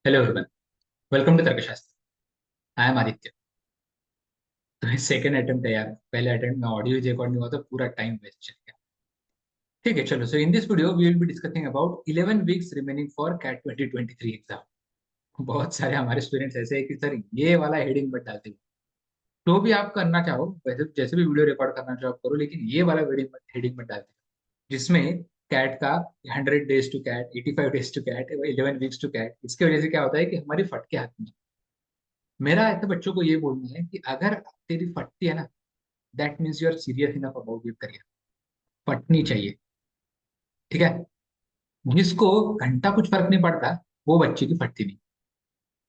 Hello everyone, welcome to तर्कशास्त्र। I am Aditya. तो second attempt है यार। पहले अटेम्प्ट में ऑडियो रिकॉर्ड नहीं हुआ तो पूरा टाइम वेस्ट चल गया। ठीक है, चलो। So in this video we will be discussing about 11 weeks remaining for CAT 2023 exam. बहुत सारे हमारे स्टूडेंट्स ऐसे हैं कि सर ये वाला हेडिंग मत डालते हो। तो भी आप करना चाहो, वैसे जैसे भी वीडियो रिकॉर्ड करना चाहो आप करो, लेकिन ये वाला हेडिंग मत डालते हो जिसमें कैट का 100 days to CAT, 85 days to CAT, 11 weeks to CAT. इसकी वजह से क्या होता है कि हमारी फटके हाथ में। मेरा ऐसे बच्चों को ये बोलना है कि अगर तेरी फटती है ना, that means you are serious enough about your career. फटनी चाहिए। ठीक है। जिसको घंटा कुछ फर्क नहीं पड़ता, वो बच्चे की फटती नहीं।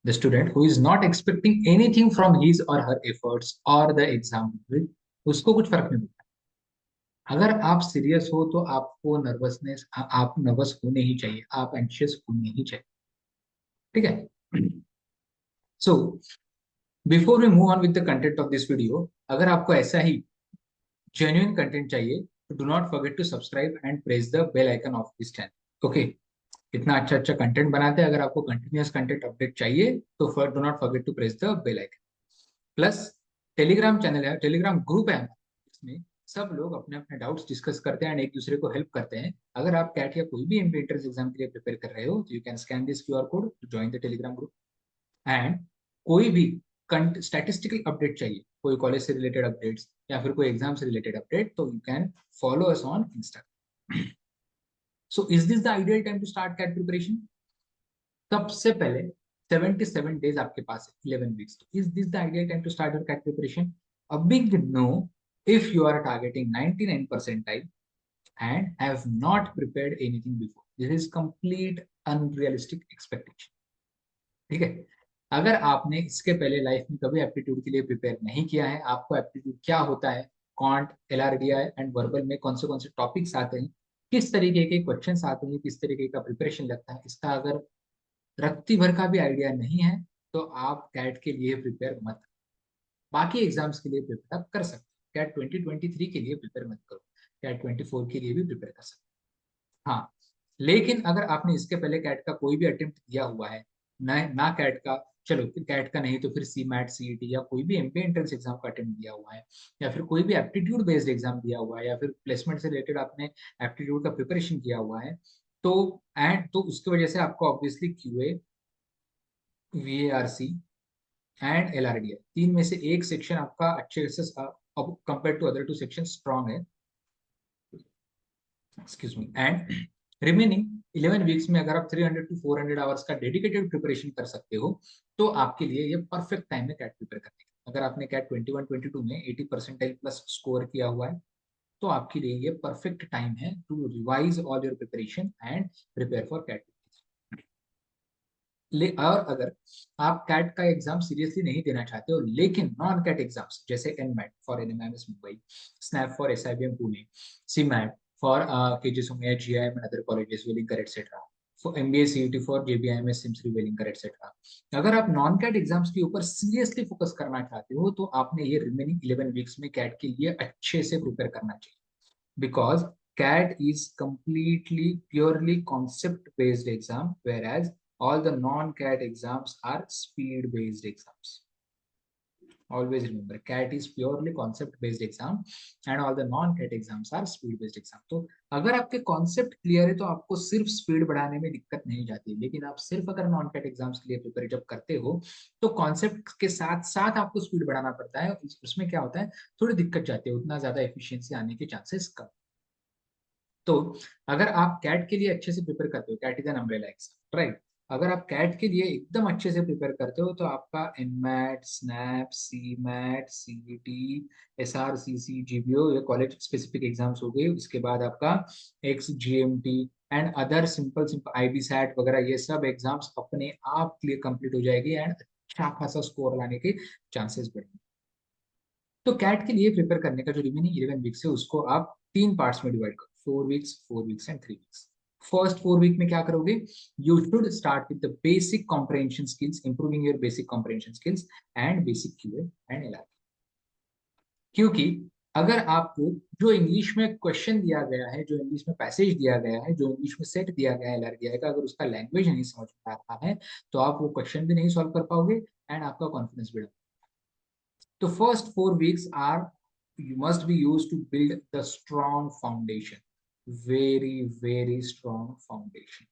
The student who is not expecting anything from his और हर एफर्ट्स और द एग्जाम, उसको कुछ फर्क नहीं पड़ता। अगर आप सीरियस हो तो आपको नर्वसनेस, आप नर्वस होने ही चाहिए, आप एंशियस होने ही चाहिए। ठीक है। So before we move on with the content of this video, अगर आपको ऐसा ही जेन्युइन कंटेंट चाहिए तो do not forget to subscribe and press the bell icon of this channel. Okay. इतना अच्छा अच्छा कंटेंट बनाते हैं। अगर आपको कंटिन्यूअस कंटेंट अपडेट चाहिए तो do not forget to press the bell icon. Plus Telegram channel है, टेलीग्राम ग्रुप है हमारा। इसमें सब लोग अपने अपने डाउट्स डिस्कस करते हैं एंड एक दूसरे को हेल्प करते हैं। अगर आप कैट या कोई भी एमबी एंट्रेंस एग्जाम के लिए प्रिपेयर कर रहे हो तो you can scan this QR code to join the Telegram group. And कोई भी स्टैटिस्टिकल अपडेट चाहिए, कोई कॉलेज से रिलेटेड अपडेट्स या फिर कोई एग्जाम से रिलेटेड अपडेट, तो you can follow us on Instagram. So is this the ideal time to start CAT preparation? सबसे पहले 77 डेज आपके पास है, 11 वीक्स। तो is this the ideal time to start your CAT preparation? A big no if you are targeting 99 percentile and have not prepared anything before. This is complete unrealistic expectation. ठीक है। अगर आपने इसके पहले life में कभी aptitude के लिए प्रिपेयर नहीं किया है, आपको एप्टीट्यूड क्या होता है, कॉन्ट, एलआरडीआई एंड वर्बल में कौन से टॉपिक्स आते हैं, किस तरीके के क्वेश्चंस आते हैं, किस तरीके का प्रिपरेशन लगता है, इसका अगर रत्ती भर का भी आइडिया नहीं है तो आप कैट के लिए प्रिपेयर मत। बाकी एग्जाम्स के लिए प्रिपेयर आप कर सकते हो, कैट 2023 के लिए प्रिपेयर मत करो। कैट 24 के लिए भी प्रिपेयर कर सकते हो। हाँ, लेकिन अगर आपने इसके पहले कैट का कोई भी अटेम्प्ट दिया हुआ है, ना कैट का, चलो फिर कैट का नहीं तो फिर सी मैट, सीईटी या कोई भी एमपी एंट्रेंस एग्जाम का अटेम्प्ट दिया हुआ है, या फिर कोई भी एप्टीट्यूड बेस्ड एग्जाम दिया हुआ है, या फिर प्लेसमेंट से रिलेटेड आपने एप्टीट्यूड का प्रिपरेशन किया हुआ है, तो एंड तो उसकी वजह से आपको obviously QA, VARC and LRDI, तीन में से एक सेक्शन आपका अच्छे से अब compare to other two section strong है। Excuse me. And remaining 11 weeks में अगर आप 300 टू 400 आवर्स का डेडिकेटेड प्रिपरेशन कर सकते हो तो आपके लिए ये परफेक्ट टाइम है कैट प्रिपेयर करने का। अगर आपने कैट 21-22 में 80 परसेंटाइल प्लस स्कोर किया हुआ है तो आपके लिए ये परफेक्ट टाइम है to revise all your preparation and prepare for CAT. और अगर आप कैट का एग्जाम सीरियसली नहीं देना चाहते हो लेकिन नॉन कैट एग्जाम्स जैसे NMAT for NMIMS Mumbai, SNAP for SIBM Pune, CMAT for KJ Somaiya GIM and other colleges Welingkar etcetera, for MBA CET for JBIMS Simsree Welingkar etcetera, अगर आप नॉन कैट एग्जाम्स के ऊपर सीरियसली फोकस करना चाहते हो तो आपने ये रिमेनिंग 11 वीक्स में कैट के लिए अच्छे से प्रिपेयर करना चाहिए। because CAT is completely purely concept based exam, whereas all the non-CAT exams are speed based exams. Always remember, CAT is purely concept based exam and all the non-CAT exams are speed based exam. तो अगर आपके concept clear है तो आपको सिर्फ speed बढ़ाने में दिक्कत नहीं जाती, लेकिन आप सिर्फ अगर नॉन कैट एग्जाम्स के लिए प्रिपेयर जब करते हो तो कॉन्सेप्ट के साथ साथ आपको स्पीड बढ़ाना पड़ता है। उसमें क्या होता है, थोड़ी दिक्कत जाती है, उतना ज्यादा एफिशिएंसी आने के चांसेस कम। तो अगर आप कैट के लिए अच्छे से प्रिपेयर करते हो, CAT is an umbrella exam, right? अगर आप कैट के लिए एकदम अच्छे से प्रिपेयर करते हो तो आपका NMAT, SNAP, C MAT, CET, SRCC, GBO, ये कॉलेज स्पेसिफिक एग्जाम्स हो गए। उसके बाद आपका X GMAT and other simple simple IB SAT वगैरह, ये सब एग्जाम्स अपने आप क्लियर कंप्लीट हो जाएगी एंड अच्छा खासा स्कोर लाने के चांसेस बढ़ेंगे। तो कैट के लिए प्रिपेयर करने का जो रिमेनिंग 11 वीक्स है उसको आप तीन पार्ट्स में डिवाइड करो, 4 weeks, 4 weeks and 3 weeks. First 4 week में क्या करोगे? You should start with the basic comprehension skills, improving your basic comprehension skills and basic QA and LR. क्योंकि अगर आपको जो इंग्लिश में क्वेश्चन दिया गया है, जो इंग्लिश में पैसेज दिया गया है, जो इंग्लिश में सेट दिया गया है एलआरडीआई का, अगर उसका लैंग्वेज नहीं समझ में आ रहा है तो आप वो क्वेश्चन भी नहीं सॉल्व कर पाओगे एंड आपका कॉन्फिडेंस भी। तो first 4 weeks are you must be used to build the strong foundation, very strong foundation.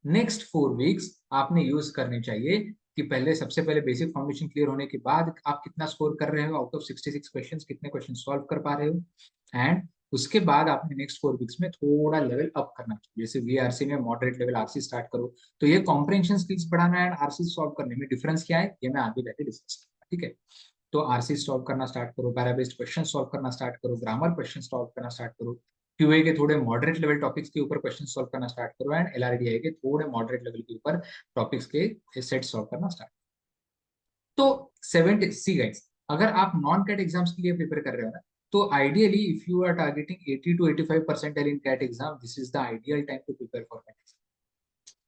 Next 4 weeks आपने यूज करने चाहिए कि पहले सबसे पहले बेसिक फाउंडेशन क्लियर होने के बाद आप कितना स्कोर कर रहे हो आउट ऑफ 66 क्वेश्चंस, कितने क्वेश्चन सॉल्व कर पा रहे हो, एंड उसके बाद आपने नेक्स्ट 4 weeks में थोड़ा लेवल अप करना चाहिए। जैसे वीआरसी में मॉडरेट लेवल आरसी स्टार्ट करो, तो ये कॉम्प्रिहेंशन स्किल्स बढ़ाना एंड आरसी सॉल्व करने में डिफरेंस क्या है ये मैं आगे जाके डिस्कस करूंगा, ठीक है। तो आरसी सॉल्व करना स्टार्ट करो, पैरा बेस्ड क्वेश्चन सॉल्व करना स्टार्ट करो, ग्रामर क्वेश्चन सॉल्व करना स्टार्ट करो, क्यूए के थोड़े मॉडरेट लेवल टॉपिक्स के ऊपर क्वेश्चन सॉल्व करना स्टार्ट करो, एंड एलआरडीआई के थोड़े मॉडरेट लेवल के ऊपर टॉपिक्स के सेट सॉल्व करना स्टार्ट। तो 70 सी गाइस, अगर आप नॉन कैट एग्जाम्स के लिए प्रिपेयर कर रहे हो ना, तो ideally if you are targeting 80 to 85 percentile in CAT exam, this is the ideal time to prepare for CAT exam.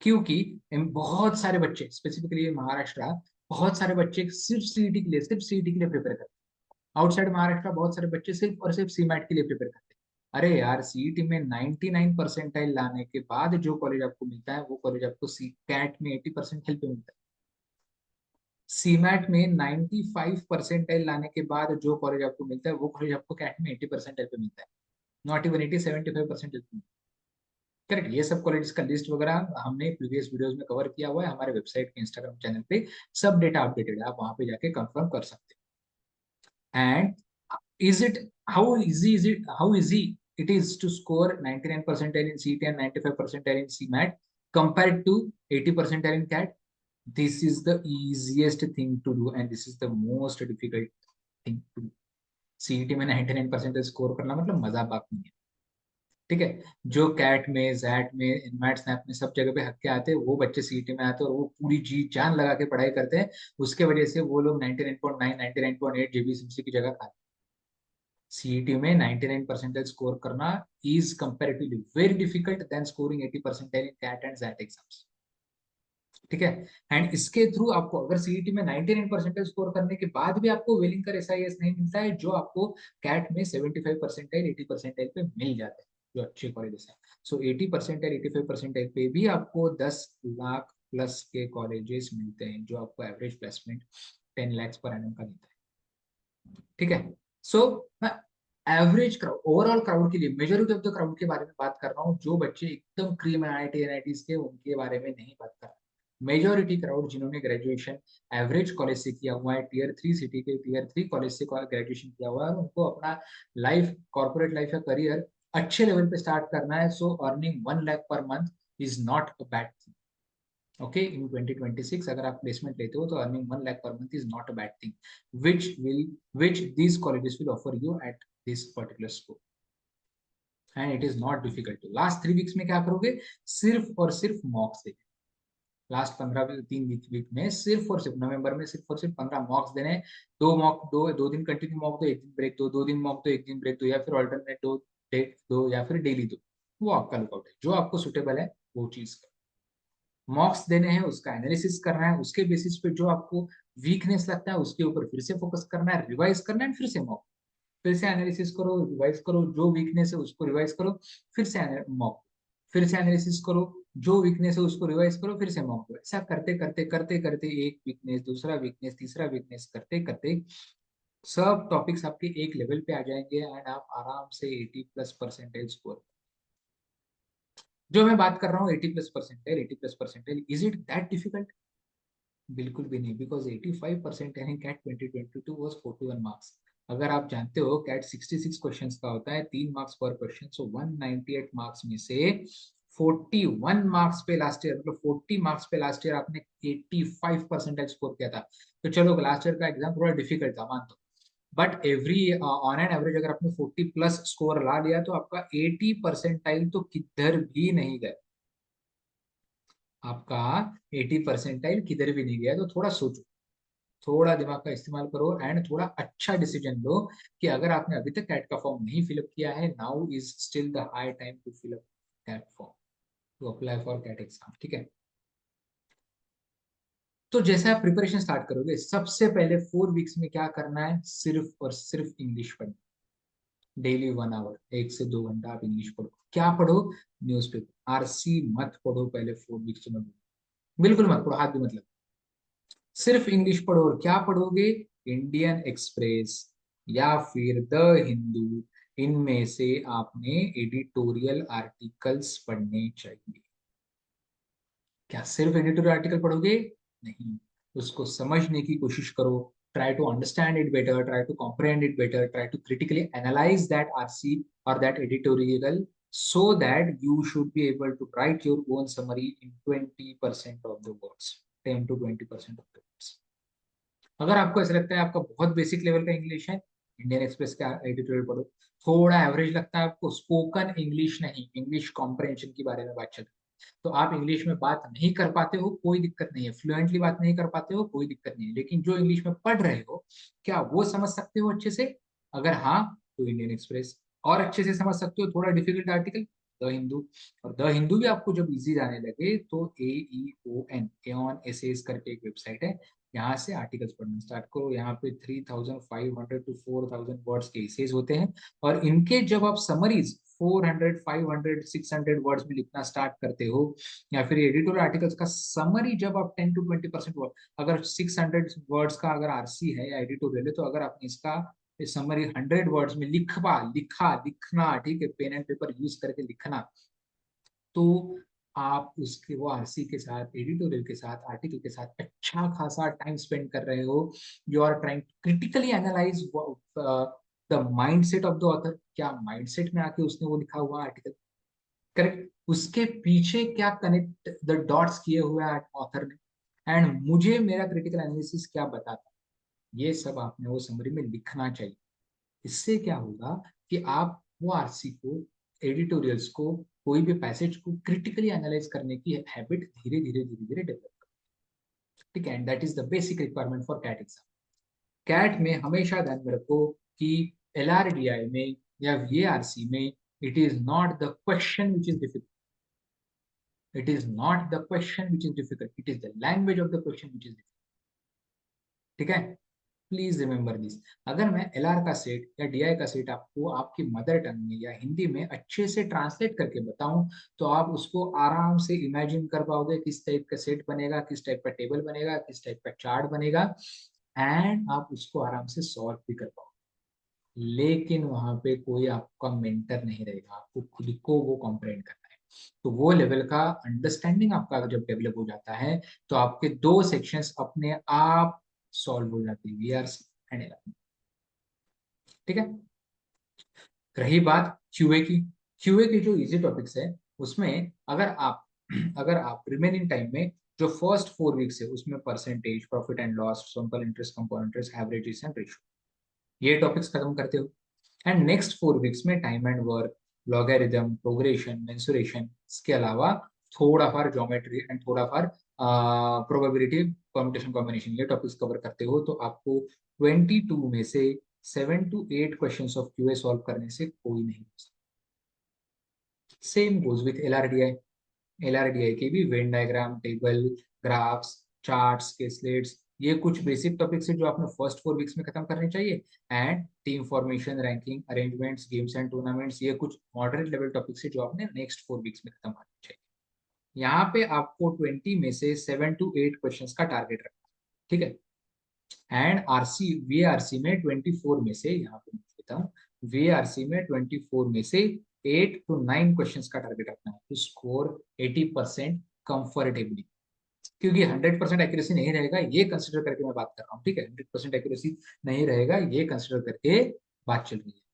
क्योंकि बहुत सारे बच्चे, स्पेसिफिकली महाराष्ट्र, बहुत सारे बच्चे सिर्फ सीईटी के लिए, सिर्फ सीईटी के लिए प्रिपेयर करते हैं। आउटसाइड महाराष्ट्र बहुत सारे बच्चे सिर्फ और सिर्फ सीमैट के लिए प्रिपेयर करते हैं। अरे यार, सीईटी में 99 परसेंटाइल लाने के बाद जो कॉलेज आपको मिलता है वो कॉलेज आपको सी कैट में 80 परसेंटाइल पे मिलता है। सीमैट में 95 परसेंटाइल लाने के बाद जो कॉलेज आपको मिलता है वो कॉलेज आपको कैट में 80 परसेंटाइल पे मिलता है। नॉट इवन 80, 75 परसेंटाइल पे। करेक्ट। ये सब कॉलेज का लिस्ट वगैरह हमने प्रीवियस वीडियोस में कवर किया हुआ है हमारे वेबसाइट के इंस्टाग्राम चैनल पे, सब डेटा अपडेटेड है, आप वहां पे जाके कंफर्म कर सकते हैं। And is it how easy it is to score 99 percentile in CET and 95 percentile in CMAT compared to 80 percentile in CAT? This is the easiest thing to do and this is the most difficult thing to do. CET में 99 percentage score करना मतलब मजाक बात नहीं है, ठीक है। जो कैट में, जैट में, इनमैट, स्नैप में सब जगह पे हक के आते हैं वो बच्चे सीईटी में आते हैं और वो पूरी जी जान लगा के पढ़ाई करते हैं, उसके वजह से वो लोग 99.9 99.8 जेबीसीएमसी की जगह खाते हैं। सीईटी में 99 परसेंटेज स्कोर करना is comparatively very difficult then scoring 80 percentage in CAT and XAT exams, ठीक है। एंड इसके थ्रू आपको अगर सीईटी में 99 परसेंटेज स्कोर करने के बाद भी आपको वेलिंकर एसआईएस नहीं मिलता है, जो आपको कैट में 75 परसेंटेज 80 परसेंटेज पे मिल जाता है जो अच्छे कॉलेजेस हैं। सो 80 परसेंटेज 85 परसेंटेज पे भी आपको 10 लाख प्लस के कॉलेजेस मिलते हैं, जो आपको average placement 10 lakhs per annum का देता है, ठीक है। सो मैं एवरेज क्राउड, ओवरऑल क्राउड के लिए, मेजोरिटी ऑफ द क्राउड के बारे में बात कर रहा हूँ, जो बच्चे एकदम क्रीम आईआईटी एनआईटीज के उनके बारे में नहीं बात कर रहा। मेजोरिटी क्राउड जिन्होंने ग्रेजुएशन एवरेज कॉलेज से किया हुआ है, टीयर 3 सिटी के टीयर 3 कॉलेज से ग्रेजुएशन किया हुआ है, उनको अपना लाइफ, कॉर्पोरेट लाइफ या करियर अच्छे लेवल पे स्टार्ट करना है। So earning 1 lakh per month is not a bad thing. Okay, in 2026 अगर आप प्लेसमेंट लेते हो तो earning 1 lakh per month is not a bad thing, which these colleges will offer you at this particular school, and it is not difficult to। Last 3 weeks में क्या करोगे, सिर्फ और सिर्फ मॉक्स देखे। लास्ट 3 वीक में सिर्फ और सिर्फ नवंबर में सिर्फ और सिर्फ 15 मॉक्स देने। दो मॉक दो, 2 दिन कंटिन्यू मॉक दो, 1 दिन ब्रेक दो, 2 दिन मॉक दो, 1 दिन ब्रेक दो, या फिर ऑल्टरनेट दो, डेट दो, या फिर डेली दो। वो आपका लुकआउट है, जो आपको सुटेबल है वो चीज करो। मॉक्स देने हैं, उसका एनालिसिस करना है, उसके बेसिस पे जो आपको वीकनेस लगता है उसके ऊपर फिर से फोकस करना है, रिवाइज करना है, फिर से मॉक, फिर से एनालिसिस करो, रिवाइज करो, जो वीकनेस है उसको रिवाइज करो, फिर से मॉक, फिर से एनालिसिस करो, जो वीकनेस है उसको रिवाइज करो, फिर से मॉक करो। ऐसा करते करते करते करते एक वीकनेस, दूसरा वीकनेस, तीसरा वीकनेस करते करते सब टॉपिक्स आपके एक लेवल पे आ जाएंगे एंड आप आराम से 80+ परसेंटेज स्कोर। जो मैं बात कर रहा हूँ 80+ percentage, 80+ percentage, is it that difficult? बिल्कुल भी नहीं, बिकॉज 85% यानी कैट 2022 वाज 41 मार्क्स। अगर आप जानते हो कैट 66 क्वेश्चंस का होता है, 3 मार्क्स पर क्वेश्चन, सो 198 मार्क्स में से 41 मार्क्स पे लास्ट ईयर, मतलब 40 मार्क्स पे लास्ट ईयर आपने 85 परसेंटेज स्कोर किया था। तो चलो लास्ट ईयर का एग्जाम थोड़ा डिफिकल्ट था मान दो, but every on an average अगर आपने 40+ स्कोर ला लिया तो आपका 80 परसेंटाइल तो किधर भी नहीं गया। आपका 80 परसेंटाइल किधर भी नहीं गया। तो थोड़ा सोचो, थोड़ा दिमाग का इस्तेमाल करो एंड थोड़ा अच्छा डिसीजन लो कि अगर आपने अभी तक कैट का फॉर्म नहीं फिलअप किया है, now is still the high time to fill up CAT form, to apply for CAT exam, ठीक है। तो जैसे आप प्रिपरेशन स्टार्ट करोगे, सबसे पहले 4 वीक्स में क्या करना है, सिर्फ और सिर्फ इंग्लिश पढ़ना। डेली 1 आवर, 1 से 2 घंटा आप इंग्लिश पढ़ो। क्या पढ़ो? न्यूज़पेपर। आरसी मत पढ़ो पहले 4 वीक्स में, बिल्कुल मत पढ़ो, हाथ भी मत लगाओ। सिर्फ इंग्लिश पढ़ो। और क्या पढ़ोगे? इंडियन एक्सप्रेस या फिर द हिंदू, इनमें से आपने एडिटोरियल आर्टिकल्स पढ़ने चाहिए। क्या सिर्फ एडिटोरियल आर्टिकल पढ़ोगे? नहीं, उसको समझने की कोशिश करो। Try to understand it better, try to comprehend it better, try to critically analyze that RC or that editorial, so that you should be able to write your own summary in 20% of the words, 10 to 20% of the words. अगर आपको ऐसा लगता है आपका बहुत basic level का English है, Indian express का एडिटोरियल पढ़ो। थोड़ा एवरेज लगता है आपको, स्पोकन इंग्लिश नहीं, इंग्लिश कॉम्प्रहेंशन की बारे में बात चल रही है, तो आप इंग्लिश में बात नहीं कर पाते हो, कोई दिक्कत नहीं है। फ्लुएंटली बात नहीं कर पाते हो, कोई दिक्कत नहीं है। लेकिन जो इंग्लिश में पढ़ रहे हो, क्या वो समझ सकते हो अच्छे से? अगर हाँ, तो इंडियन एक्सप्रेस। और अच्छे से समझ सकते हो थोड़ा डिफिकल्ट आर्टिकल, द हिंदू। और द हिंदू भी आपको जब इजी जाने लगे, तो AEON, एऑन एसेज करके एक वेबसाइट है, यहाँ से आर्टिकल्स पढ़ना स्टार्ट करो। यहाँ पे 3500 टू 4000 वर्ड्स के एसेज होते हैं, और इनके जब आप समरीज 400, 500, 600 वर्ड्स में लिखना स्टार्ट करते हो, या फिर एडिटोरियल आर्टिकल्स का समरी जब आप 10 to 20% वर्ड, अगर 600 वर्ड्स का अगर आरसी है या एडिटोरियल है, तो अगर आपने इसका समरी 100 वर्ड्स में लिखना, ठीक है, पेन एंड पेपर यूज करके लिखना, तो आप उसके वो आरसी के साथ, एडिटोरियल के साथ, आर्टिकल के साथ अच्छा खासा टाइम स्पेंड कर रहे हो। You are trying critically analyze the mindset of the author. क्या माइंडसेट में आके उसने वो लिखा हुआ आर्टिकल, करेक्ट, उसके पीछे क्या कनेक्ट द डॉट्स किए हुए हैं ऑथर ने, एंड मुझे मेरा क्रिटिकल एनालिसिस क्या बताता, ये सब आपने वो समरी में लिखना चाहिए। इससे क्या होगा कि आप वो आरसी को, एडिटोरियल्स को, कोई भी पैसेज को क्रिटिकली एनालाइज करने की हैबिट धीरे धीरे डेवलप करो। ठीक है, and that is the basic requirement for CAT exam. CAT में हमेशा ध्यान में रखो कि LRDI में या VARC में, it is not the question which is difficult, it is not the question which is difficult, it is the language of the question which is difficult. ठीक है, प्लीज रिमेंबर दिस। अगर मैं LR का set या DI का set आपको आपकी mother tongue में या हिंदी में अच्छे से ट्रांसलेट करके बताऊं, तो आप उसको आराम से इमेजिन कर पाओगे, किस टाइप का सेट बनेगा, किस टाइप का टेबल बनेगा, किस टाइप का चार्ट बनेगा, एंड आप उसको आराम से सॉल्व भी कर पाओगे। लेकिन वहां पे कोई आपका मेंटर नहीं रहेगा, आपको खुद को वो कॉम्प्रेंड करना है। तो वो लेवल का अंडरस्टैंडिंग आपका जब डेवलप हो जाता है, तो आपके दो सेक्शंस अपने आप सॉल्व हो जाती है, VRC एंड LR। ठीक है, रही बात क्यूए की। क्यूए के जो इजी टॉपिक्स है, उसमें अगर आप रिमेनिंग टाइम में जो फर्स्ट 4 वीक्स है, उसमें percentage, profit and loss, simple interest, compound interest, averages and ratio, ये टॉपिक्स खत्म करते हो। एंड नेक्स्ट 4 वीक्स में time and work, logarithm, progression, mensuration, इसके अलावा थोड़ा फार ज्योमेट्री एंड थोड़ा फार प्रोबेबिलिटी, परम्यूटेशन, कॉम्बिनेशन, ये टॉपिक्स कवर करते हो, तो आपको 22 में से 7 to 8 questions of QA solve करने से कोई नहीं हो सकता। Same goes with LRDI। LRDI के भी Venn diagram, table, graphs, charts के स्लेट्स, ये कुछ बेसिक टॉपिक्स है जो आपने फर्स्ट 4 वीक्स में खत्म करने चाहिए। And team formation, ranking, arrangements, games and tournaments, ये कुछ मॉडरेट लेवल टॉपिक्स है जो आपने नेक्स्ट 4 वीक्स में खत्म करने चाहिए। यहाँ पे आपको 20 में से 7 to 8 क्वेश्चन का टारगेट रखना है। ठीक है, एंड आरसी VARC में 24 में से, यहाँ पे लिखता हूँ, VARC में 24 में से 8 to 9 क्वेश्चंस का टारगेट रखना है टू स्कोर 80% कंफर्टेबली। क्योंकि 100% एक्यूरेसी नहीं रहेगा, ये कंसिडर करके मैं बात कर रहा हूँ। ठीक है, 100% एक्यूरेसी नहीं रहेगा, ये कंसिडर करके बात चल रही है।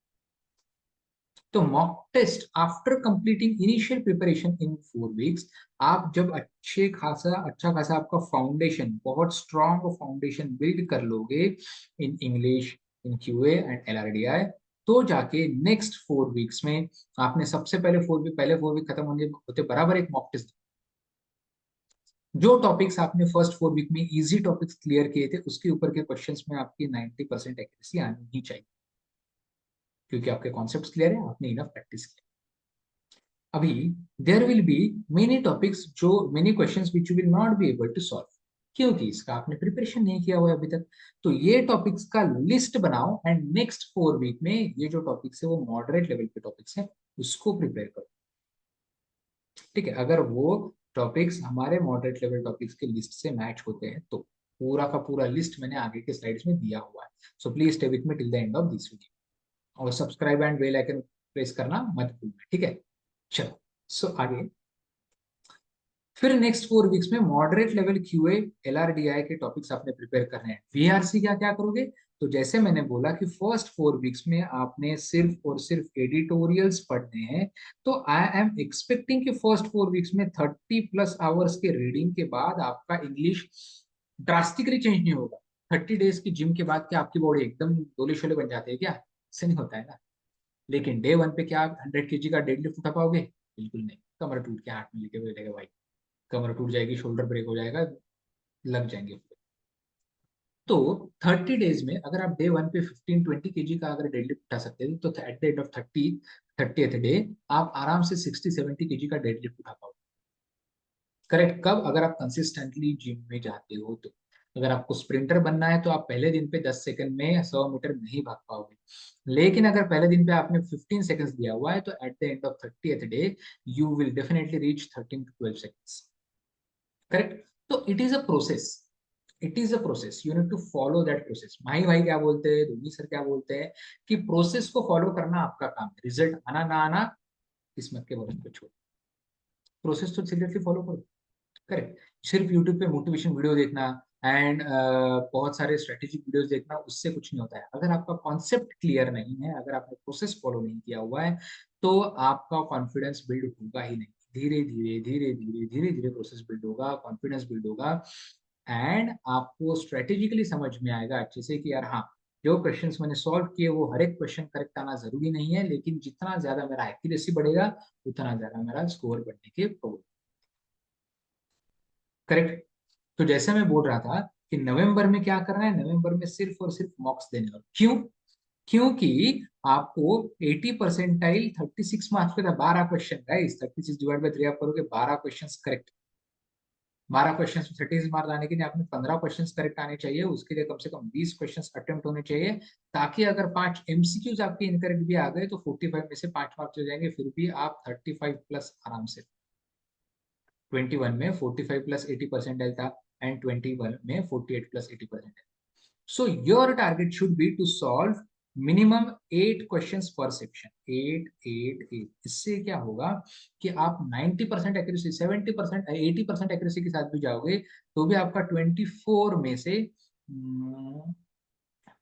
तो mock test after completing initial preparation in 4 weeks, आप जब अच्छा खासा आपका फाउंडेशन, बहुत स्ट्रॉन्ग फाउंडेशन बिल्ड कर लोगे in English, in QA and LRDI, तो जाके नेक्स्ट 4 वीक्स में आपने सबसे पहले 4 वीक खत्म होने होते बराबर एक मॉक टेस्ट। जो टॉपिक्स आपने फर्स्ट 4 वीक में इजी टॉपिक्स क्लियर किए थे, उसके ऊपर के क्वेश्चंस में आपकी 90% एक्यूरेसी आनी ही चाहिए, क्योंकि आपके कॉन्सेप्ट क्लियर है, आपने इनफ प्रैक्टिस किया। अभी there will be many topics, जो many questions which you will not be able to solve. क्योंकि इसका आपने प्रिपरेशन नहीं किया हुआ है अभी तक। तो ये टॉपिक्स का लिस्ट बनाओ एंड नेक्स्ट 4 वीक में ये जो टॉपिक्स है वो मॉडरेट लेवल के टॉपिक्स है, उसको प्रिपेयर करो। ठीक है, अगर वो टॉपिक्स हमारे मॉडरेट लेवल टॉपिक्स के लिस्ट से मैच होते हैं तो पूरा का पूरा लिस्ट मैंने आगे के स्लाइड्स में दिया हुआ है। So please stay with me till the end of this video, और subscribe and bell icon press करना मत भूलना, ठीक है। चलो, सो आगे फिर नेक्स्ट 4 वीक्स में मॉडरेट लेवल क्यूए एलआरडीआई के टॉपिक्स आपने प्रिपेयर करने हैं। वीआरसी क्या क्या करोगे? तो जैसे मैंने बोला कि फर्स्ट 4 वीक्स में आपने सिर्फ और सिर्फ एडिटोरियल्स पढ़ने हैं। तो आई एम एक्सपेक्टिंग कि फर्स्ट 4 वीक्स में 30+ आवर्स के रीडिंग के बाद आपका इंग्लिश ड्रास्टिकली चेंज नहीं होगा। 30 डेज की जिम के बाद क्या आपकी बॉडी एकदम गोले शोले बन जाते हैं क्या? ऐसे नहीं होता है ना। लेकिन डे 1 पे क्या आप 100 kg का डेडलिफ्ट उठा पाओगे? बिल्कुल नहीं, कमर टूट के हाथ में लेके बैठेगा भाई। कमर टूट जाएगी, शोल्डर ब्रेक हो जाएगा, लग जाएंगे। तो 30 डेज में अगर आप डे 1 पे 15-20 kg का अगर डेडलिफ्ट उठा सकते हैं तो at the end of 30th day आप आराम से 60-70 kg का डेडलिफ्ट उठा पाओगे। करेक्ट, कब? अगर आप कंसिस्टेंटली जिम में जाते हो तो। अगर आपको स्प्रिंटर बनना है तो आप पहले दिन पे 10 सेकंड में 100 मीटर नहीं भाग पाओगे। लेकिन अगर पहले दिन पे आपने 15 सेकंड्स दिया हुआ है तो at the end of 30th day you will definitely reach 13 to 12 seconds। Correct. तो it is a process, it is a process, you need to follow that process. Mahi भाई क्या बोलते हैं, धोनी सर क्या बोलते हैं कि प्रोसेस को फॉलो करना आपका काम है, रिजल्ट आना ना आना किस्मत के भरोसे पे छोड़। प्रोसेस तो सीरियसली फॉलो करो। करेक्ट। सिर्फ यूट्यूब पे मोटिवेशन वीडियो देखना एंड बहुत सारे स्ट्रेटेजिक वीडियोस देखना उससे कुछ नहीं होता है। अगर आपका कॉन्सेप्ट क्लियर नहीं है, अगर आपने प्रोसेस फॉलो नहीं किया हुआ है तो आपका कॉन्फिडेंस बिल्ड होगा ही नहीं। धीरे धीरे धीरे धीरे धीरे धीरे प्रोसेस बिल्ड होगा, कॉन्फिडेंस बिल्ड होगा एंड आपको स्ट्रेटेजिकली समझ में आएगा अच्छे से कि यार हाँ, जो क्वेश्चंस मैंने सॉल्व किए वो हर एक क्वेश्चन करेक्ट आना जरूरी नहीं है, लेकिन जितना ज्यादा मेरा एक्यूरेसी बढ़ेगा उतना ज्यादा मेरा स्कोर बढ़ने के प्रोबेबिलिटी। करेक्ट। तो जैसे मैं बोल रहा था कि नवंबर में क्या करना है, नवंबर में सिर्फ और सिर्फ मॉक्स देने वाले। क्यों? क्योंकि आपको 80 परसेंटाइल 36 मार्क्स का 12 क्वेश्चन है। इस 36 डिवाइड बाई 3 आप करोगे 12 क्वेश्चन करेक्ट। 12 क्वेश्चन में 36 मार्क्स आने के लिए आपने 15 क्वेश्चन करेक्ट आने चाहिए, उसके लिए कम से कम 20 क्वेश्चन अटेम्प्ट होने चाहिए, ताकि अगर 5 MCQs आपके इनकरेक्ट भी आ गए तो 45 में से 5 मार्क्स हो जाएंगे, फिर भी आप 35+ आराम से। 21 में 45+80 परसेंटाइल था एंड 21 में 48+80 percentile. So your target should be to solve minimum 8 questions per section. 8 8 8। इससे क्या होगा कि आप 90% एक्यूरेसी, 70% 80% एक्यूरेसी के साथ भी जाओगे तो भी आपका 24 में से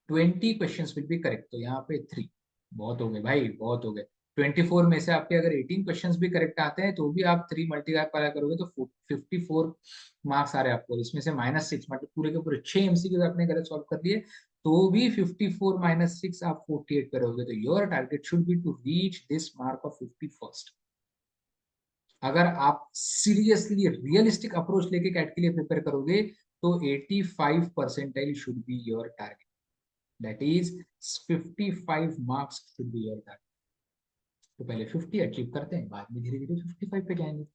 20 क्वेश्चंस विल बी करेक्ट। तो यहाँ पे 3 बहुत हो गए भाई, बहुत हो गए। 24 में से आपके अगर 18 क्वेश्चंस भी करेक्ट आते हैं तो भी आप 3 मल्टीप्लाई करोगे तो 54 मार्क्स आ रहे हैं आपको। इसमें से -6 मतलब पूरे के पूरे 6 MCQ आपने गलत सॉल्व कर लिए तो भी 54 - 6 आप 48 पे रहोगे। तो your target should be to reach this mark of 51st। अगर आप सीरियसली रियलिस्टिक अप्रोच लेके कैट के लिए प्रिपेयर करोगे तो 85 percentile should be your target. That is 55 marks should be your target. तो पहले 50 अचीव करते हैं, बाद में धीरे धीरे 55 पे जाएंगे।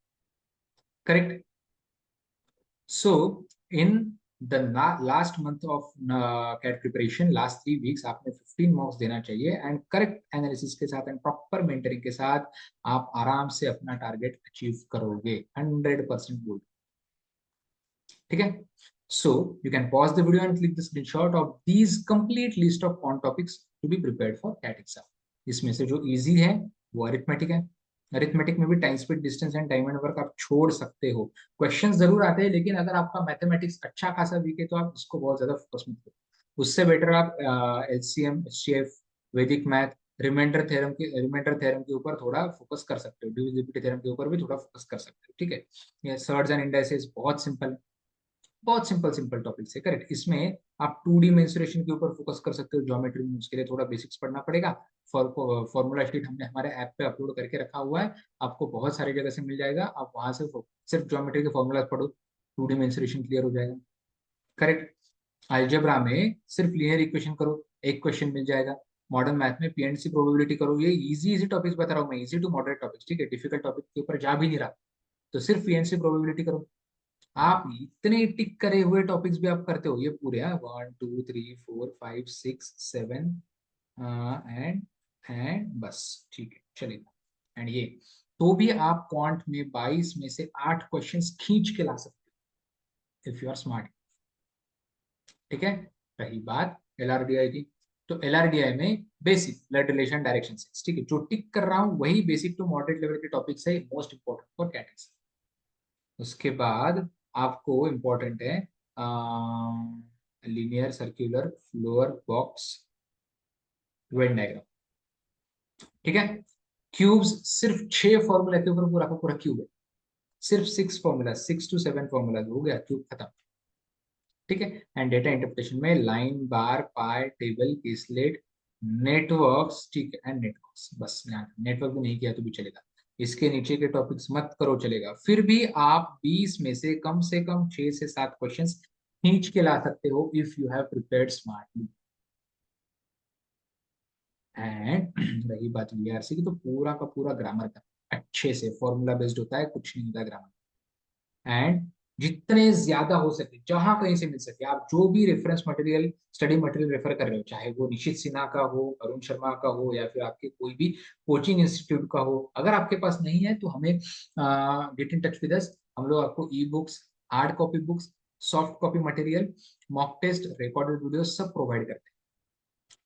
Correct. So in the last month of CAT preparation, last 3 weeks आपने 15 मार्क्स देना चाहिए एंड करेक्ट एनालिसिस के साथ एंड प्रॉपर मेंटरिंग के साथ आप आराम से अपना टारगेट अचीव करोगे 100% बोल। ठीक है। So you can pause the video and click the screenshot of these complete list of con topics to be prepared for CAT exam. इसमें से जो इजी है वो अरिथमेटिक है। अरिथमेटिक में भी time speed distance and time and work आप छोड़ सकते हो। क्वेश्चन जरूर आते हैं लेकिन अगर आपका मैथमेटिक्स अच्छा खासा वीक है तो आप इसको बहुत ज्यादा फोकस मत करो। उससे बेटर आप एलसीएम, एचसीएफ, वैदिक मैथ, रिमाइंडर थ्योरम के ऊपर थोड़ा फोकस कर सकते हो। डिविजिबिलिटी थ्योरम के ऊपर भी थोड़ा फोकस कर सकते हो। ठीक है। ये सर्ट्स एंड इंडाइसेस बहुत सिंपल, बहुत सिंपल सिंपल टॉपिक्स है। करेक्ट। इसमें आप 2D मेंसुरेशन के ऊपर फोकस कर सकते हो। ज्योमेट्री में उसके लिए थोड़ा बेसिक्स पढ़ना पड़ेगा। फॉर्मूला शीट हमने हमारे ऐप पे अपलोड करके रखा हुआ है, आपको बहुत सारी जगह से मिल जाएगा। आप वहां से सिर्फ ज्योमेट्री के फॉर्मूला पढ़ो, 2D मेंसुरेशन क्लियर हो जाएगा। करेक्ट। अलजेब्रा में सिर्फ लीनियर इक्वेशन करो, एक क्वेश्चन मिल जाएगा। मॉडर्न मैथ में पीएनसी प्रोबेबिलिटी करो। ये इजी इजी टॉपिक्स बता रहा हूँ मैं, इजी टू मॉडरेट टॉपिक्स। ठीक है, डिफिकल्ट टॉपिक के ऊपर जा भी नहीं रहा। तो सिर्फ पीएनसी प्रोबेबिलिटी करो। आप इतने टिक करे हुए टॉपिक्स भी आप करते हो, ये पूरे 1 2 3 4 5 6 7 एंड बस, ठीक है चलेगा। एंड ये तो भी आप क्वांट में 22 में से 8 क्वेश्चंस खींच के ला सकते हो इफ यू आर स्मार्ट। ठीक है, रही बात एलआरडीआई की, तो एलआरडीआई में basic blood relation direction sense, ठीक है, जो टिक कर रहा हूं वही बेसिक टू मॉडरेट लेवल के टॉपिक्स है, मोस्ट इंपॉर्टेंट फॉर कैटेगरी। उसके बाद आपको इंपॉर्टेंट है linear circular floor box Venn diagram. ठीक है, क्यूब्स सिर्फ 6 फॉर्मूला के ऊपर पूरा का पूरा क्यूब है, सिर्फ 6 फॉर्मूला, 6 to 7 फॉर्मूला, हो गया क्यूब खत्म। ठीक है, एंड डेटा इंटरप्रिटेशन में लाइन बार पाई टेबल केसलेट नेटवर्क्स, ठीक है, एंड नेटवर्क्स, बस यहाँ नेटवर्क भी नहीं किया तो भी चलेगा, इसके नीचे के टॉपिक्स मत करो चलेगा। फिर भी आप 20 में से कम 6 से 7 क्वेश्चंस खींच के ला सकते हो if you have prepared smartly. And रही बात वीआरसी की, तो पूरा का पूरा ग्रामर का अच्छे से फॉर्मूला बेस्ड होता है, कुछ नहीं होता ग्रामर। एंड जितने ज्यादा हो सके, जहां कहीं से मिल सके, आप जो भी reference material study material refer कर रहे हो, चाहे वो निशित सिन्हा का हो, अरुण शर्मा का हो, या फिर आपके कोई भी कोचिंग इंस्टीट्यूट का हो, अगर आपके पास नहीं है तो हमें get in touch with us. हम लोग आपको e books, hard copy books, soft copy material, mock test, recorded video सब प्रोवाइड करते हैं।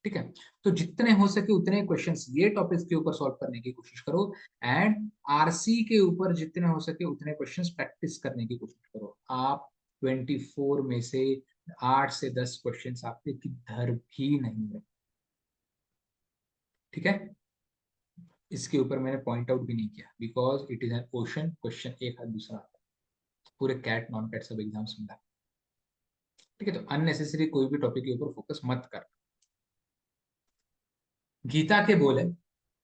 ठीक है, तो जितने हो सके उतने क्वेश्चंस ये टॉपिक्स के ऊपर सॉल्व करने की कोशिश करो, एंड आरसी के ऊपर जितने हो सके उतने क्वेश्चंस प्रैक्टिस करने की कोशिश करो। आप 24 में से 8 से 10 क्वेश्चंस आपके किधर भी नहीं है। ठीक है, इसके ऊपर मैंने पॉइंट आउट भी नहीं किया, because it is an question, question एक है दूसरा आता है, पूरे कैट नॉन कैट सब एग्जाम्स में। ठीक है, तो अननेसेसरी कोई भी टॉपिक के ऊपर फोकस मत कर। गीता के बोल है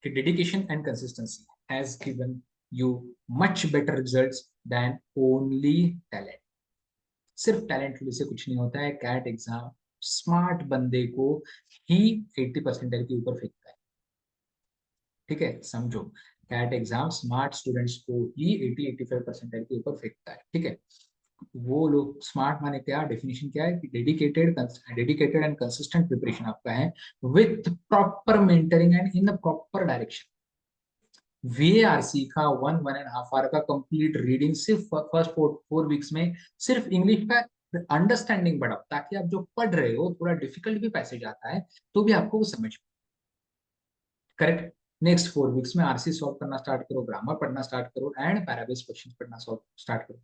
कि dedication and consistency has given you much better results than only talent. सिर्फ टैलेंट से कुछ नहीं होता है, कैट एग्जाम स्मार्ट बंदे को ही 80 परसेंटाइल के ऊपर फेंकता है। ठीक है, समझो, कैट एग्जाम स्मार्ट स्टूडेंट्स को ही 80-85 परसेंटाइल के ऊपर फेंकता है। ठीक है, वो लोग स्मार्ट माने क्या, डेफिनेशन क्या है कि डेडिकेटेड एंड कंसिस्टेंट प्रिपरेशन आपका है with proper mentoring and in the proper direction. VARC का 1-1.5 आवर का कंप्लीट रीडिंग सिर्फ फर्स्ट 4 वीक्स में, सिर्फ इंग्लिश का अंडरस्टैंडिंग बढ़ाओ, ताकि आप जो पढ़ रहे हो थोड़ा डिफिकल्ट भी पैसेज आता है तो भी आपको वो समझ। करेक्ट, नेक्स्ट 4 वीक्स में आरसी सॉल्व करना स्टार्ट करो, ग्रामर पढ़ना स्टार्ट करो, एंड पैराबेस क्वेश्चन पढ़ना सॉल्व स्टार्ट करो।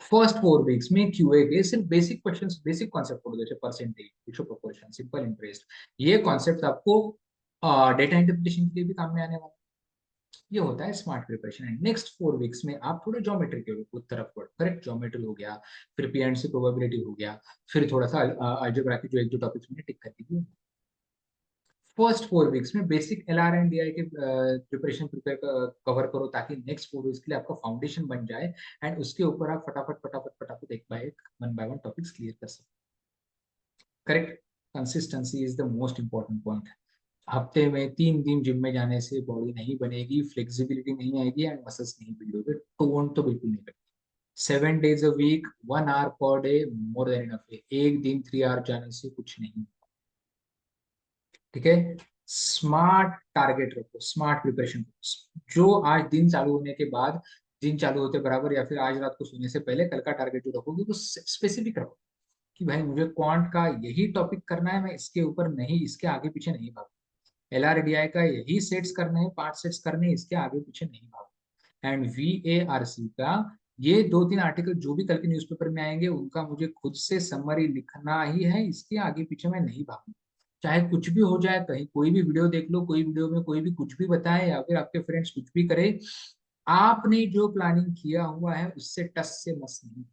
फर्स्ट 4 वीक्स में क्यूए के सिर्फ बेसिक क्वेश्चंस, बेसिक कॉन्सेप्ट पढ़ो, जैसे percentage, ratio, proportion, simple interest, ये कॉन्सेप्ट आपको डेटा इंटरप्रिटेशन के लिए भी काम में आने वाला। ये होता है smart preparation. And next 4 weeks में आप थोड़े ज्योमेट्री के तरफ बढ़ो, करेक्ट, ज्योमेट्री हो गया, फिर पीएनसी प्रोबेबिलिटी हो गया, फिर थोड़ा सा अलजेब्रा की जो एक दो टॉपिक्स मैंने टिक कर दी। फर्स्ट 4 वीक्स में बेसिक एलआर एंड डीआई के प्रिपरेशन प्रिपेयर कवर करो, ताकि नेक्स्ट 4 वीक्स के लिए आपका फाउंडेशन बन जाए, एंड उसके ऊपर आप फटाफट फटाफट फटाफट एक बाय एक, one by one topics clear कर सकते। Correct, consistency is the most important point. हफ्ते में 3 दिन जिम में जाने से बॉडी नहीं बनेगी, फ्लेक्सिबिलिटी नहीं आएगी, एंड मसल्स नहीं बिल्ड होगी, टोन तो बिल्कुल नहीं लगेगी। 7 days a week, 1 hour per day, more than enough है। एक दिन 3 आवर जाने से कुछ नहीं। ठीक है, स्मार्ट टारगेट रखो, स्मार्ट प्रिपरेशन रखो, जो आज दिन चालू होने के बाद, दिन चालू होते बराबर या फिर आज रात को सोने से पहले कल का टारगेट जो रखोगे वो स्पेसिफिक रखो, कि भाई मुझे क्वांट का यही टॉपिक करना है, मैं इसके ऊपर नहीं, इसके आगे पीछे नहीं भागू। एलआरडीआई का यही सेट्स करने हैं, 5 सेट्स करने हैं, इसके आगे पीछे नहीं भागू। एंड वीएआरसी का ये 2-3 आर्टिकल जो भी कल के न्यूज़पेपर में आएंगे उनका मुझे खुद से समरी लिखना ही है, इसके आगे पीछे मैं नहीं भागू। चाहे कुछ भी हो जाए, कहीं कोई भी वीडियो देख लो, कोई वीडियो में कोई भी कुछ भी बताए, या फिर आपके फ्रेंड्स कुछ भी करे, आपने जो प्लानिंग किया हुआ है उससे टस से मस नहीं।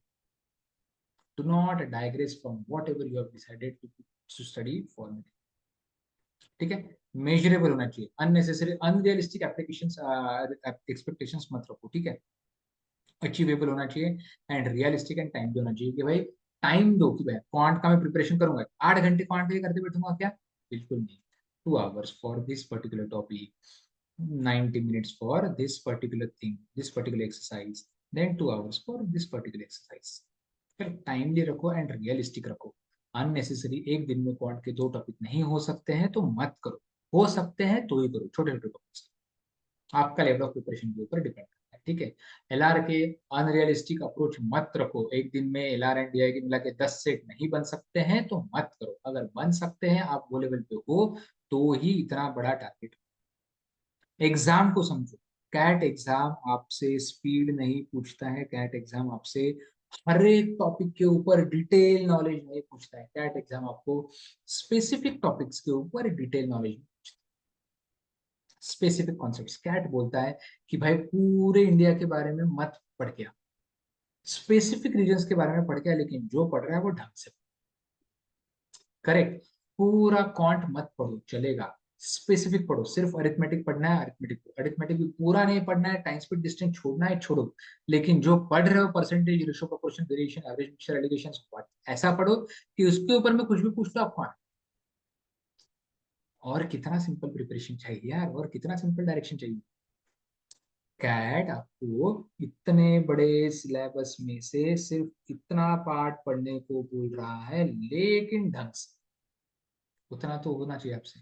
Do not digress from whatever you have decided to study for. ठीक है, मेजरेबल होना चाहिए, अननेसेसरी अनरियलिस्टिक एप्लीकेशन एक्सपेक्टेशंस मत रखो। ठीक है, अचीवेबल होना चाहिए, एंड रियलिस्टिक एंड टाइम भी होना चाहिए, कि भाई टाइम दो, कि भाई क्वांट का मैं प्रिपरेशन करूंगा, 8 घंटे क्वांट के करते बैठूंगा क्या, बिल्कुल नहीं। 2 hours for this particular topic, 90 minutes for this particular thing, this particular exercise, then 2 hours for this particular exercise. फिर टाइमली रखो एंड रियलिस्टिक रखो। अननेसेसरी एक दिन में क्वांट के 2 टॉपिक नहीं हो सकते हैं तो मत करो, हो सकते हैं तो ही करो, छोटे छोटे टॉपिक्स। आपका लेवल ऑफ प्रिपरेशन के ऊपर डिपेंड करता है, ठीक है। एलआर के अनरियलिस्टिक अप्रोच मत रखो, एक दिन में एलआर एंड डीआई की मिला के 10 सेट नहीं बन सकते हैं तो मत करो, अगर बन सकते हैं आप वो लेवल पे हो तो ही इतना बड़ा टारगेट। एग्जाम को समझो, कैट एग्जाम आपसे स्पीड नहीं पूछता है, कैट एग्जाम आपसे हर एक टॉपिक के ऊपर डिटेल नॉलेज नहीं पूछता है, कैट एग्जाम आपको स्पेसिफिक टॉपिक्स के ऊपर detail knowledge, specific concepts. CAT बोलता है कि भाई पूरे इंडिया के बारे में मत पढ़ के, स्पेसिफिक रीजन्स के बारे में पढ़ के, लेकिन जो पढ़ रहा है वो ढंग से। करेक्ट। पूरा कॉन्ट मत पढ़ो चलेगा, स्पेसिफिक पढ़ो, सिर्फ अरिथमेटिक पढ़ना है अरिथमेटिक, अरिथमेटिक भी पूरा नहीं पढ़ना है, टाइम स्पीड डिस्टेंस छोड़ना है छोड़ो, लेकिन जो पढ़ रहे हो percentage ratio proportion variation average mixture allegation ऐसा पढ़ो कि उसके ऊपर में कुछ भी पूछ लो आपको। और कितना सिंपल प्रिपरेशन चाहिए यार, और कितना सिंपल डायरेक्शन चाहिए। कैट आपको इतने बड़े सिलेबस में से सिर्फ इतना पार्ट पढ़ने को बोल रहा है, लेकिन ढंग से, उतना तो होना चाहिए आपसे।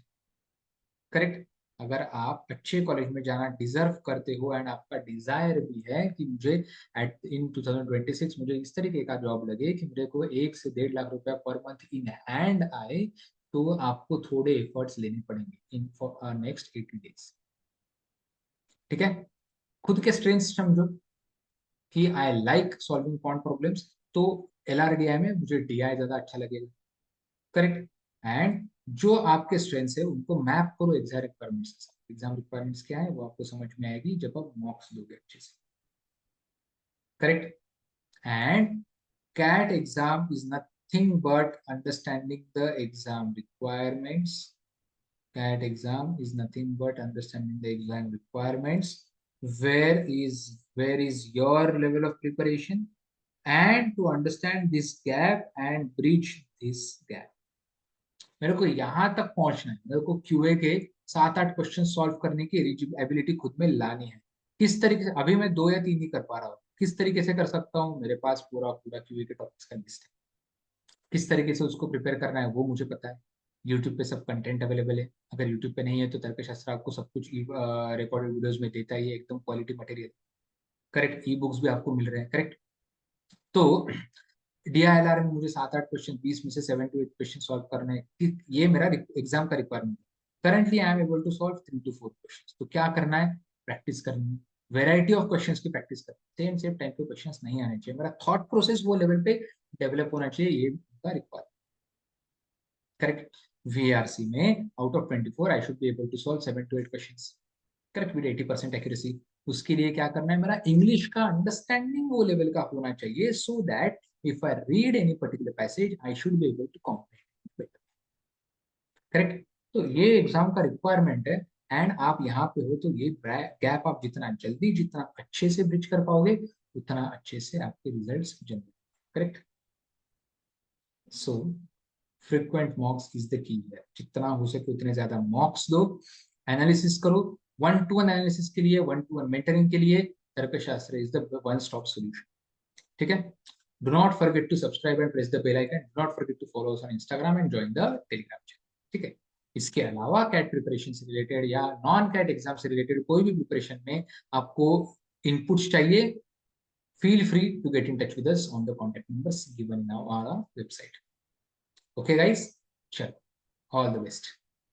करेक्ट। अगर आप अच्छे कॉलेज में जाना डिजर्व करते हो एंड आपका डिजायर भी है कि मुझे एट इन 2026 मुझे इस तरीके का जॉब लगे कि मेरे को 1 से 1.5 लाख रुपया पर मंथ इन हैंड आए, तो आपको थोड़े एफर्ट्स लेने पड़ेंगे इन फॉर नेक्स्ट 80 days। ठीक है। खुद के स्ट्रेंथ समझो कि I like solving quant problems, तो एलआरडीआई में मुझे डीआई ज्यादा अच्छा लगेगा। करेक्ट। एंड जो आपके स्ट्रेंथ्स है उनको मैप करो एग्जाम रिक्वायरमेंट्स के साथ। एग्जाम रिक्वायरमेंट्स क्या है वो आपको समझ में आएगी जब आप मॉक्स दोगे अच्छे से। Correct. And CAT exam is nothing but understanding the exam requirements. CAT exam is nothing but understanding the exam requirements. Where is your level of preparation, and to understand this gap and bridge this gap। मेरे को यहाँ तक पहुंचना है, मेरे को QA के 7-8 question solve करने की एबिलिटी खुद में लानी है। किस तरीके से, अभी मैं 2 या 3 ही कर पा रहा हूँ, किस तरीके से कर सकता हूँ, मेरे पास पूरा पूरा क्यूए के टॉपिक्स का लिस्ट है। किस तरीके से उसको प्रिपेयर करना है वो मुझे पता है। यूट्यूब पे सब कंटेंट अवेलेबल है, अगर यूट्यूब पे नहीं है तो तर्कशास्त्र आपको सब कुछ रिकॉर्डेड वीडियोस में देता ही है, एकदम quality material. Correct. E books भी आपको मिल रहे हैं। करेक्ट। तो डीआईएलआर में मुझे 7-8 क्वेश्चन, 20 में से 7 to 8 क्वेश्चन सॉल्व करने हैं, ये मेरा एग्जाम का रिक्वायरमेंट है। Currently I am able to solve 3 to 4 question. तो क्या करना है, प्रैक्टिस करनी है, वेराइटी ऑफ क्वेश्चंस की प्रैक्टिस करनी है, सेम सेम टाइप के क्वेश्चंस नहीं आने चाहिए, मेरा थॉट प्रोसेस वो लेवल पे डेवलप होना चाहिए, ये उनका रिक्वायरमेंट। करेक्ट। वीआरसी में out of 24 I should be able to solve 7 to 8 questions. Correct, with 80% accuracy. उसके लिए क्या करना है, मेरा इंग्लिश का अंडरस्टैंडिंग वो लेवल का होना चाहिए, so that if I read any particular passage I should be able to comprehend. Correct. तो ये एग्जाम का रिक्वायरमेंट है। एंड आप यहाँ पे हो तो ये गैप आप जितना जल्दी, जितना अच्छे से ब्रिज कर पाओगे, उतना अच्छे से आपके results generate. Correct. So frequent मॉक्स is the key है, जितना हो सके उतने ज्यादा मॉक्स दो, एनालिसिस करो। 1-to-1 एनालिसिस के लिए, 1-to-1 मेंटरिंग के लिए Tarkshastra is the one stop solution. ठीक है। Do not forget to subscribe and press the bell icon, do not forget to follow us on Instagram and join the Telegram channel. ठीक है। इसके अलावा कैट प्रिपरेशन से related या non CAT exam से related कोई भी प्रिपरेशन में आपको इनपुट्स चाहिए, feel free to get in touch with us on the contact numbers given in our website. Okay guys, chalo, all the best.